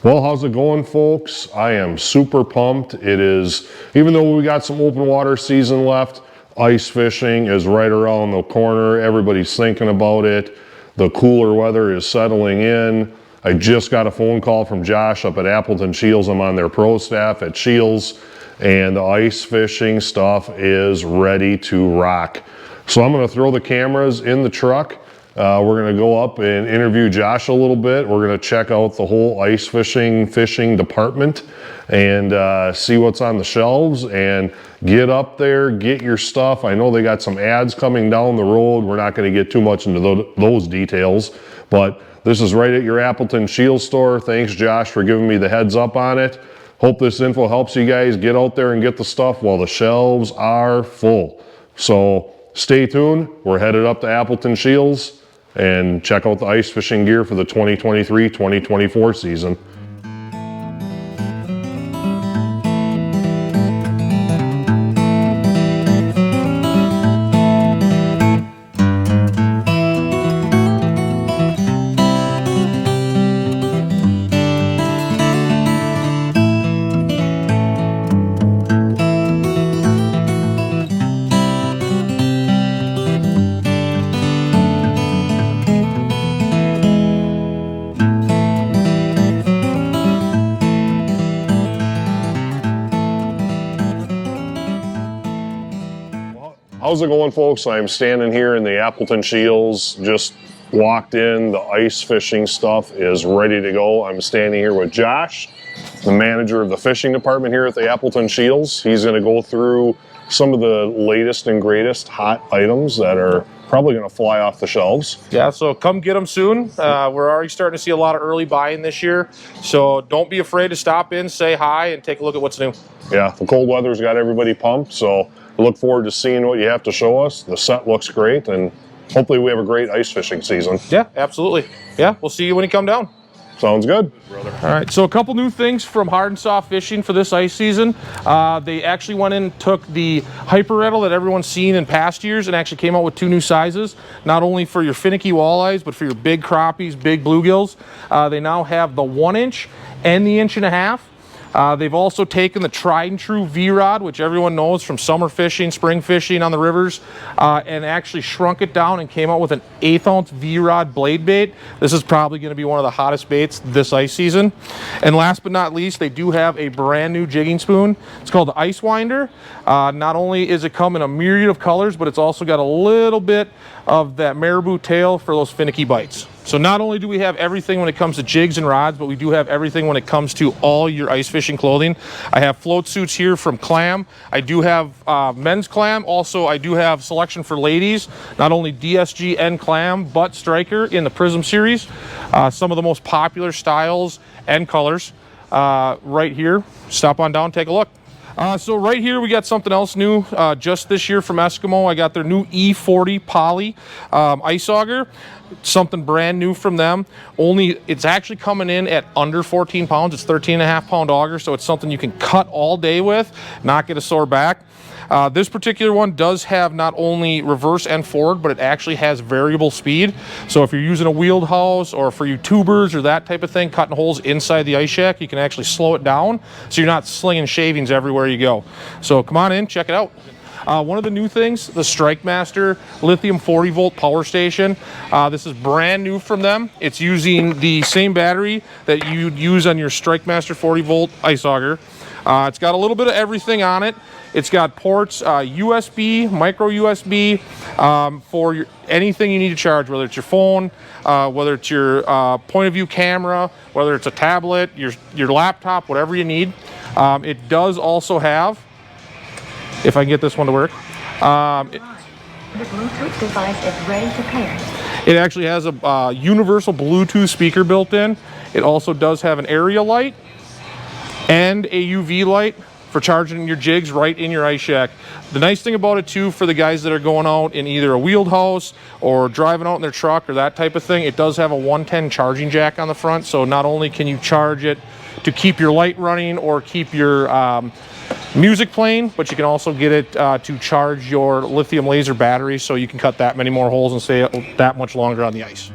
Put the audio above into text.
Well, how's it going, folks? I am super pumped. It is, even though we got some open water season left, ice fishing is right around the corner. Everybody's thinking about it. The cooler weather is settling in. I just got a phone call from Josh up at Appleton Shields. I'm on their pro staff at Scheels, and the ice fishing stuff is ready to rock. So I'm gonna throw the cameras in the truck. We're gonna go up and interview Josh a little bit. We're gonna check out the whole ice fishing department and see what's on the shelves and get up there, get your stuff. I know they got some ads coming down the road. We're not gonna get too much into those details, but this is right at your Appleton Shields store. Thanks, Josh, for giving me the heads up on it. Hope this info helps you guys get out there and get the stuff while the shelves are full. So stay tuned. We're headed up to Appleton Shields and check out the ice fishing gear for the 2023-2024 season. How's it going, folks? I'm standing here in the Appleton Shields, just walked in. The ice fishing stuff is ready to go. I'm standing here with Josh, the manager of the fishing department here at the Appleton Shields. He's gonna go through some of the latest and greatest hot items that are probably gonna fly off the shelves. Yeah, so come get them soon. We're already starting to see a lot of early buying this year. So don't be afraid to stop in, say hi, and take a look at what's new. Yeah, the cold weather's got everybody pumped, so look forward to seeing what you have to show us. The set looks great, and hopefully we have a great ice fishing season. Yeah, absolutely. Yeah, we'll see you when you come down. Sounds good. All right, so a couple new things from Hard and Soft Fishing for this ice season. They actually went in and took the hyper rattle that everyone's seen in past years and actually came out with 2 new sizes, not only for your finicky walleyes, but for your big crappies, big bluegills. They now have the 1-inch and the 1.5 inch. They've also taken the tried and true V-Rod, which everyone knows from summer fishing, spring fishing on the rivers, and actually shrunk it down and came out with an 1/8 ounce V-Rod blade bait. This is probably going to be one of the hottest baits this ice season. And last but not least, they do have a brand new jigging spoon. It's called the Ice Winder. Not only is it come in a myriad of colors, but it's also got a little bit of that marabou tail for those finicky bites. So not only do we have everything when it comes to jigs and rods, but we do have everything when it comes to all your ice fishing clothing. I have float suits here from Clam. I do have men's Clam. Also, I do have selection for ladies, not only DSG and Clam, but Striker in the Prism series. Some of the most popular styles and colors right here. Stop on down, take a look. So right here we got something else new just this year from Eskimo. I got their new E40 poly ice auger. Something brand new from them. It's actually coming in at under 14 pounds. It's 13.5 pound auger, so it's something you can cut all day with, not get a sore back. This particular one does have not only reverse and forward, but it actually has variable speed. So if you're using a wheeled house or for you tubers or that type of thing, cutting holes inside the ice shack, you can actually slow it down so you're not slinging shavings everywhere you go. So come on in, check it out. One of the new things, the Strike Master lithium 40 volt power station. This is brand new from them. It's using the same battery that you'd use on your Strike Master 40 volt ice auger. It's got a little bit of everything on it. It's got ports, USB, micro USB, for anything you need to charge, whether it's your phone, whether it's your point of view camera, whether it's a tablet, your laptop, whatever you need. It does also have, if I can get this one to work, the Bluetooth device is ready to pair. It actually has a universal Bluetooth speaker built in. It also does have an area light and a UV light for charging your jigs right in your ice shack. The nice thing about it too, for the guys that are going out in either a wheeled house or driving out in their truck or that type of thing, it does have a 110 charging jack on the front. So not only can you charge it to keep your light running or keep your music playing, but you can also get it to charge your lithium laser battery, so you can cut that many more holes and stay that much longer on the ice.